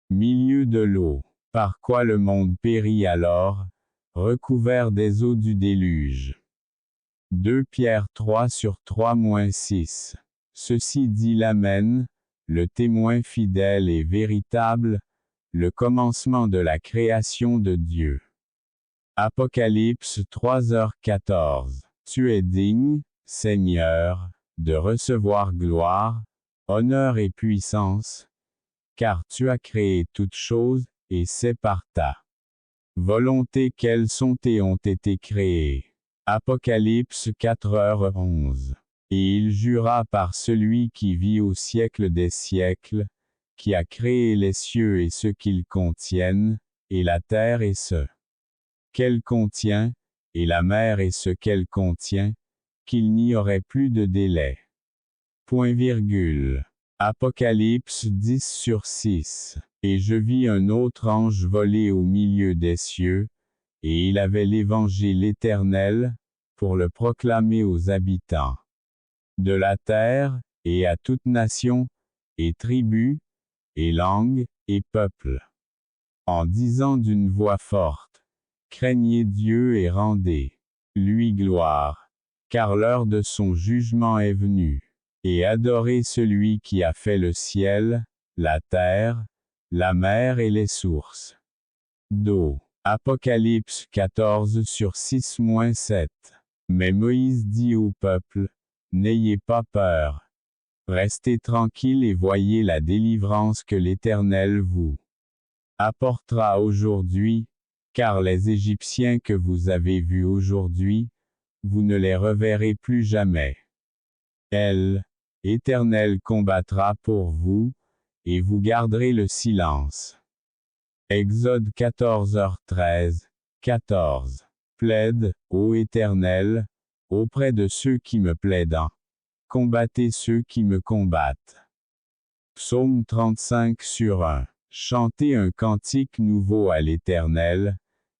milieu de l'eau. Par quoi le monde périt alors, recouvert des eaux du déluge. 2 Pierre 3/3-6. Ceci dit l'Amen, le témoin fidèle et véritable, le commencement de la création de Dieu. Apocalypse 3h14. Tu es digne, Seigneur, de recevoir gloire, honneur et puissance, car tu as créé toutes choses, et c'est par ta volonté qu'elles sont et ont été créées. Apocalypse 4h11. Et il jura par celui qui vit au siècle des siècles, qui a créé les cieux et ce qu'ils contiennent, et la terre et ce qu'elle contient, et la mer et ce qu'elle contient, qu'il n'y aurait plus de délai. Point virgule. Apocalypse 10/6. Et je vis un autre ange voler au milieu des cieux, et il avait l'évangile éternel, pour le proclamer aux habitants de la terre, et à toute nation, et tribu, et langue, et peuple. En disant d'une voix forte, craignez Dieu et rendez-lui gloire, car l'heure de son jugement est venue. Et adorez celui qui a fait le ciel, la terre, la mer et les sources d'eau. Apocalypse 14/6-7. Mais Moïse dit au peuple, n'ayez pas peur. Restez tranquilles et voyez la délivrance que l'Éternel vous apportera aujourd'hui, car les Égyptiens que vous avez vus aujourd'hui, vous ne les reverrez plus jamais. L'Éternel combattra pour vous, et vous garderez le silence. Exode 14h13, 14. Plaide, ô Éternel, auprès de ceux qui me plaident. Combattez ceux qui me combattent. Psaume 35/1. Chantez un cantique nouveau à l'Éternel,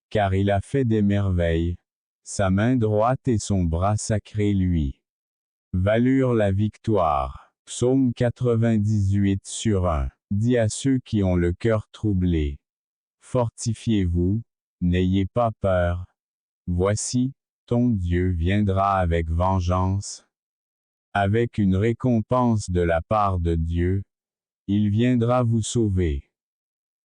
car il a fait des merveilles. Sa main droite et son bras sacré lui valurent la victoire. Psaume 98/1. Dis à ceux qui ont le cœur troublé. Fortifiez-vous, n'ayez pas peur. Voici, ton Dieu viendra avec vengeance. Avec une récompense de la part de Dieu, il viendra vous sauver.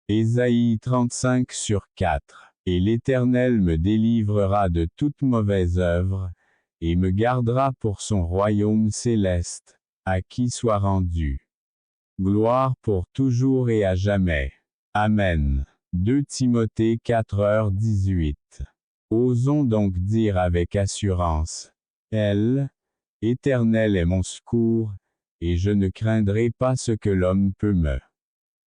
Ésaïe 35/4. Et l'Éternel me délivrera de toute mauvaise œuvre, et me gardera pour son royaume céleste, à qui soit rendu gloire pour toujours et à jamais. Amen. 2 Timothée 4h18. Osons donc dire avec assurance, L'Éternel est mon secours, et je ne craindrai pas ce que l'homme peut me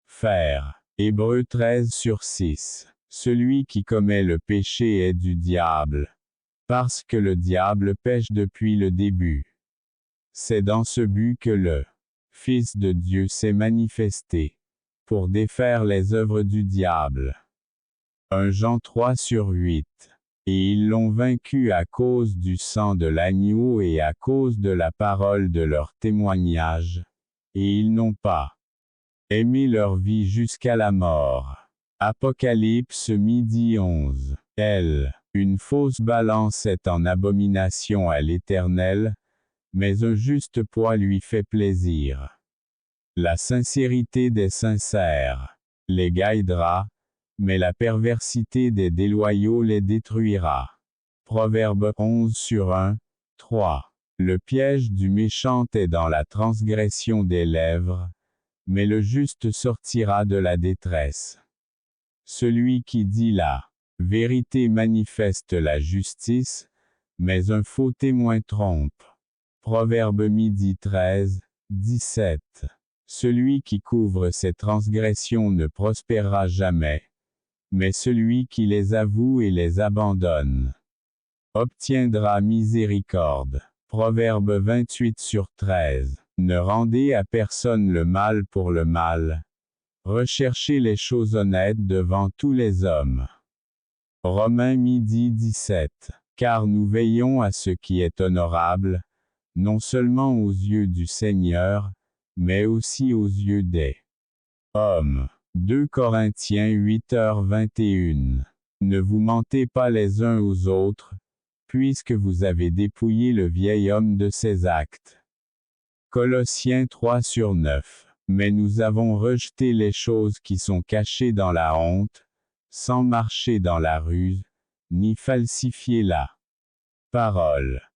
faire. Hébreux 13/6. Celui qui commet le péché est du diable, parce que le diable pêche depuis le début. C'est dans ce but que le Fils de Dieu s'est manifesté, pour défaire les œuvres du diable. 1 Jean 3/8. Et ils l'ont vaincu à cause du sang de l'agneau et à cause de la parole de leur témoignage, et ils n'ont pas aimé leur vie jusqu'à la mort. Apocalypse 12:11. Une fausse balance est en abomination à l'Éternel, mais un juste poids lui fait plaisir. La sincérité des sincères les guidera, mais la perversité des déloyaux les détruira. Proverbe 11/1, 3. Le piège du méchant est dans la transgression des lèvres, mais le juste sortira de la détresse. Celui qui dit la vérité manifeste la justice, mais un faux témoin trompe. Proverbe 13:17. Celui qui couvre ses transgressions ne prospérera jamais, mais celui qui les avoue et les abandonne obtiendra miséricorde. Proverbe 28/13. Ne rendez à personne le mal pour le mal. Recherchez les choses honnêtes devant tous les hommes. Romains 12:17. Car nous veillons à ce qui est honorable, non seulement aux yeux du Seigneur, mais aussi aux yeux des hommes. 2 Corinthiens 8h21. Ne vous mentez pas les uns aux autres, puisque vous avez dépouillé le vieil homme de ses actes. Colossiens 3/9. Mais nous avons rejeté les choses qui sont cachées dans la honte, sans marcher dans la ruse, ni falsifier la parole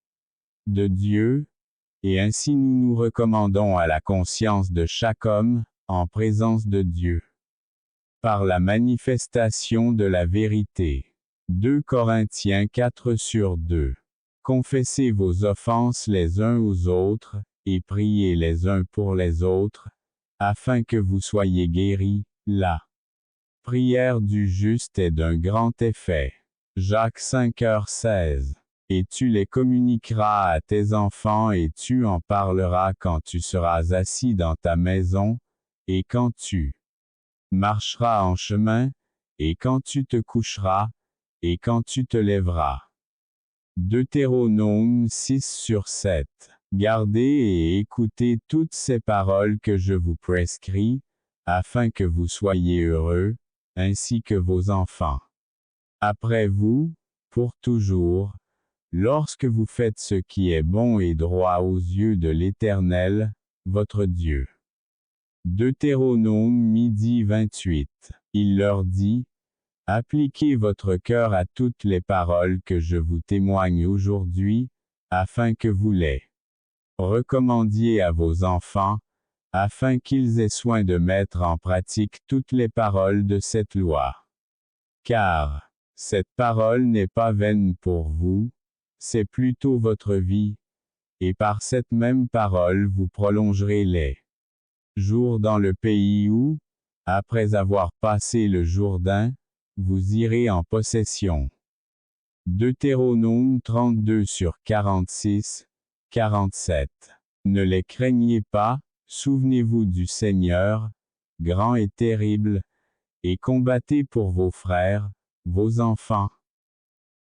de Dieu, et ainsi nous nous recommandons à la conscience de chaque homme, en présence de Dieu. Par la manifestation de la vérité. 2 Corinthiens 4/2. Confessez vos offenses les uns aux autres, et priez les uns pour les autres, afin que vous soyez guéris. La prière du juste est d'un grand effet. Jacques 5h16. Et tu les communiqueras à tes enfants et tu en parleras quand tu seras assis dans ta maison, et quand tu marcheras en chemin, et quand tu te coucheras, et quand tu te lèveras. Deutéronome 6/7. Gardez et écoutez toutes ces paroles que je vous prescris, afin que vous soyez heureux, ainsi que vos enfants. Après vous, pour toujours, lorsque vous faites ce qui est bon et droit aux yeux de l'Éternel, votre Dieu. Deutéronome 12:28. Il leur dit, appliquez votre cœur à toutes les paroles que je vous témoigne aujourd'hui, afin que vous les recommandiez à vos enfants, afin qu'ils aient soin de mettre en pratique toutes les paroles de cette loi. Car cette parole n'est pas vaine pour vous, c'est plutôt votre vie, et par cette même parole vous prolongerez les jours dans le pays où, après avoir passé le Jourdain, vous irez en possession. Deutéronome 32/46-47. Ne les craignez pas, souvenez-vous du Seigneur, grand et terrible, et combattez pour vos frères, vos enfants,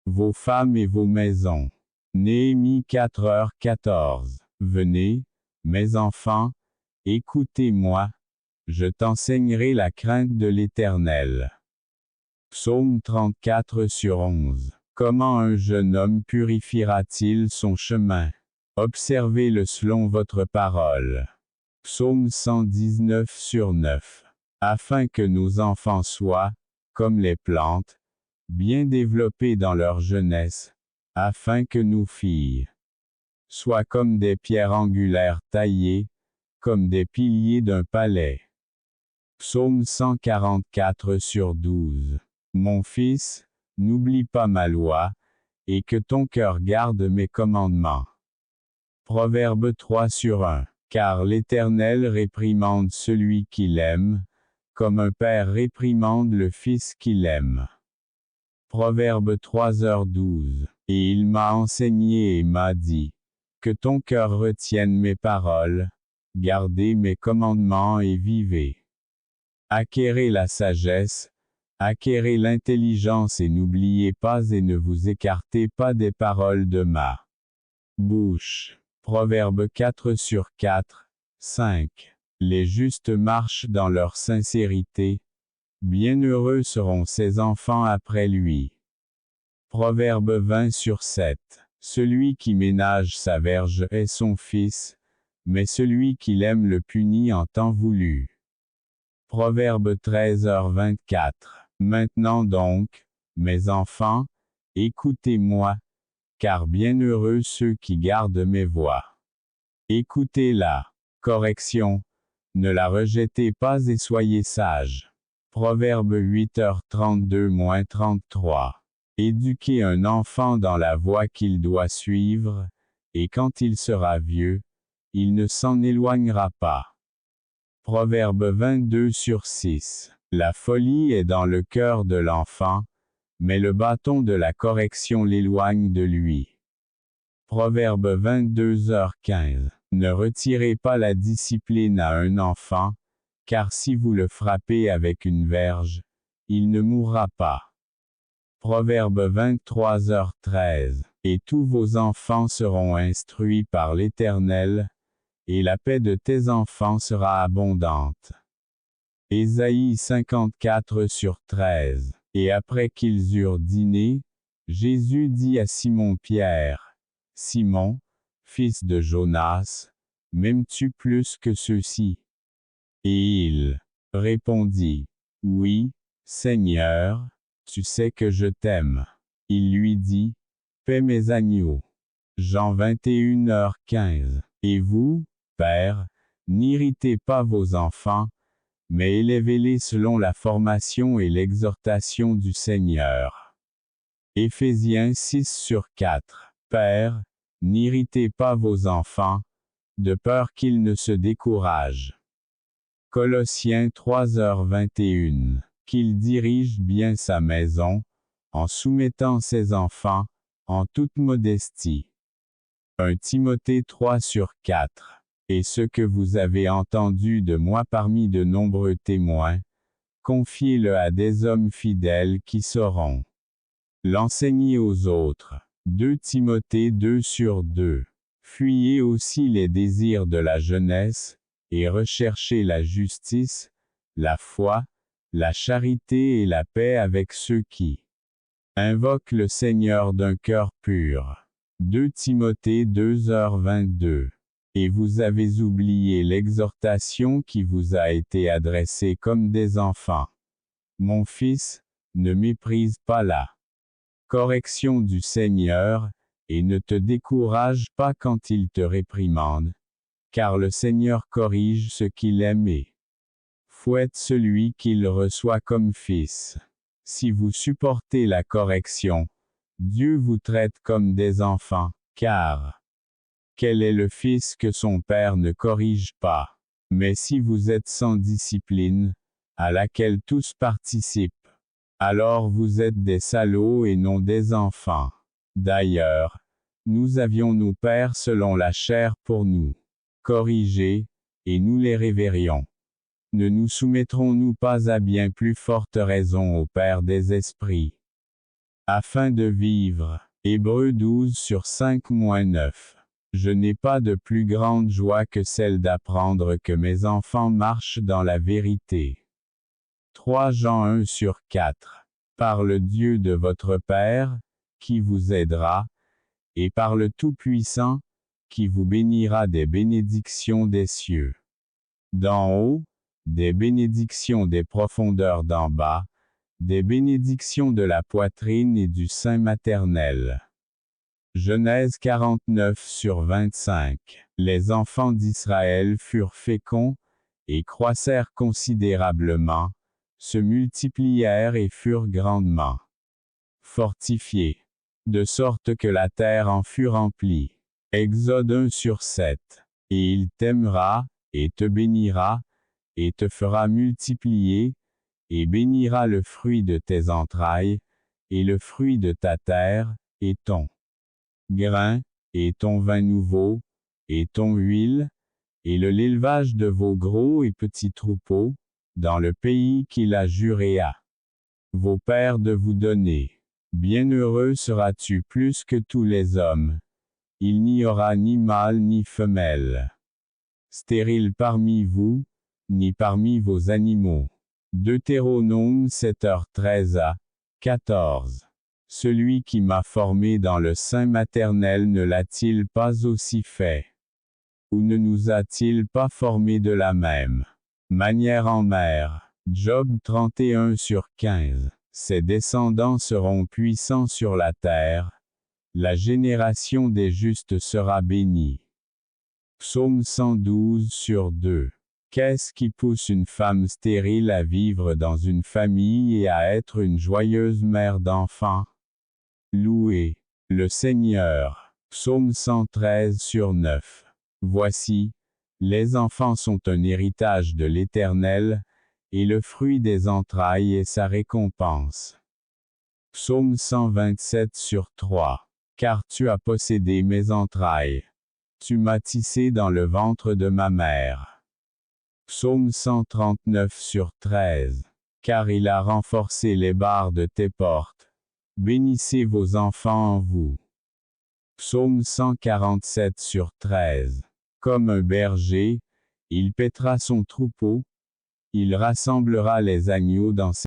vos femmes et vos maisons. Néhémie 4h14. Venez, mes enfants, écoutez-moi, je t'enseignerai la crainte de l'Éternel. Psaume 34/11. Comment un jeune homme purifiera-t-il son chemin? Observez-le selon votre parole. Psaume 119/9. Afin que nos enfants soient, comme les plantes, bien développés dans leur jeunesse, afin que nos filles soient comme des pierres angulaires taillées, comme des piliers d'un palais. Psaume 144/12. Mon fils, n'oublie pas ma loi, et que ton cœur garde mes commandements. Proverbe 3/1. Car l'Éternel réprimande celui qui l'aime, comme un père réprimande le fils qu'il aime. Proverbe 3h12. Et il m'a enseigné et m'a dit, que ton cœur retienne mes paroles, gardez mes commandements et vivez. Acquérez la sagesse, acquérez l'intelligence et n'oubliez pas et ne vous écartez pas des paroles de ma bouche. Proverbe 4/4, 5. Les justes marchent dans leur sincérité, bienheureux seront ses enfants après lui. Proverbe 20/7. Celui qui ménage sa verge est son fils, mais celui qui l'aime le punit en temps voulu. Proverbe 13h24. Maintenant donc, mes enfants, écoutez-moi, car bienheureux ceux qui gardent mes voies. Écoutez la correction, ne la rejetez pas et soyez sages. Proverbe 8h32-33. Éduquez un enfant dans la voie qu'il doit suivre, et quand il sera vieux, il ne s'en éloignera pas. Proverbe 22/6. La folie est dans le cœur de l'enfant, mais le bâton de la correction l'éloigne de lui. Proverbe 22h15. Ne retirez pas la discipline à un enfant, car si vous le frappez avec une verge, il ne mourra pas. Proverbe 23h13. Et tous vos enfants seront instruits par l'Éternel, et la paix de tes enfants sera abondante. Ésaïe 54/13. Et après qu'ils eurent dîné, Jésus dit à Simon-Pierre, « Simon, fils de Jonas, m'aimes-tu plus que ceux-ci » Et il répondit, « Oui, Seigneur, tu sais que je t'aime. » Il lui dit, « Paie mes agneaux. » Jean 21h15. Et vous, pères, n'irritez pas vos enfants, mais élevez-les selon la formation et l'exhortation du Seigneur. Éphésiens 6/4. Pères, n'irritez pas vos enfants, de peur qu'ils ne se découragent. Colossiens 3h21. Qu'il dirige bien sa maison, en soumettant ses enfants, en toute modestie. 1 Timothée 3/4. Et ce que vous avez entendu de moi parmi de nombreux témoins, confiez-le à des hommes fidèles qui sauront l'enseigner aux autres. 2 Timothée 2/2. Fuyez aussi les désirs de la jeunesse, et recherchez la justice, la foi, la charité et la paix avec ceux qui invoquent le Seigneur d'un cœur pur. 2 Timothée 2h22. Et vous avez oublié l'exhortation qui vous a été adressée comme des enfants. Mon fils, ne méprise pas la correction du Seigneur, et ne te décourage pas quand il te réprimande, car le Seigneur corrige ce qu'il aime et fouette celui qu'il reçoit comme fils. Si vous supportez la correction, Dieu vous traite comme des enfants, car quel est le fils que son père ne corrige pas? Mais si vous êtes sans discipline, à laquelle tous participent, alors vous êtes des salauds et non des enfants. D'ailleurs, nous avions nos pères selon la chair pour nous corriger, et nous les révérions. Ne nous soumettrons-nous pas à bien plus forte raison au Père des esprits, afin de vivre? Hébreux 12/5-9. Je n'ai pas de plus grande joie que celle d'apprendre que mes enfants marchent dans la vérité. 3 Jean 1/4. Par le Dieu de votre Père, qui vous aidera, et par le Tout-Puissant, qui vous bénira des bénédictions des cieux d'en haut, des bénédictions des profondeurs d'en bas, des bénédictions de la poitrine et du sein maternel. Genèse 49/25. Les enfants d'Israël furent féconds, et croissèrent considérablement, se multiplièrent et furent grandement fortifiés, de sorte que la terre en fut remplie. Exode 1/7. Et il t'aimera, et te bénira, et te fera multiplier, et bénira le fruit de tes entrailles, et le fruit de ta terre, et ton grain, et ton vin nouveau, et ton huile, et l'élevage de vos gros et petits troupeaux, dans le pays qu'il a juré à vos pères de vous donner. Bienheureux seras-tu plus que tous les hommes. Il n'y aura ni mâle ni femelle stérile parmi vous, ni parmi vos animaux. Deutéronome 7h13-14. Celui qui m'a formé dans le sein maternel ne l'a-t-il pas aussi fait? Ou ne nous a-t-il pas formés de la même manière en mer? Job 31/15. Ses descendants seront puissants sur la terre. La génération des justes sera bénie. Psaume 112/2. Qu'est-ce qui pousse une femme stérile à vivre dans une famille et à être une joyeuse mère d'enfants? Louez le Seigneur. Psaume 113/9. Voici, les enfants sont un héritage de l'Éternel, et le fruit des entrailles est sa récompense. Psaume 127/3. Car tu as possédé mes entrailles. Tu m'as tissé dans le ventre de ma mère. Psaume 139/13. Car il a renforcé les barres de tes portes. Bénissez vos enfants en vous. Psaume 147/13. Comme un berger, il paîtra son troupeau. Il rassemblera les agneaux dans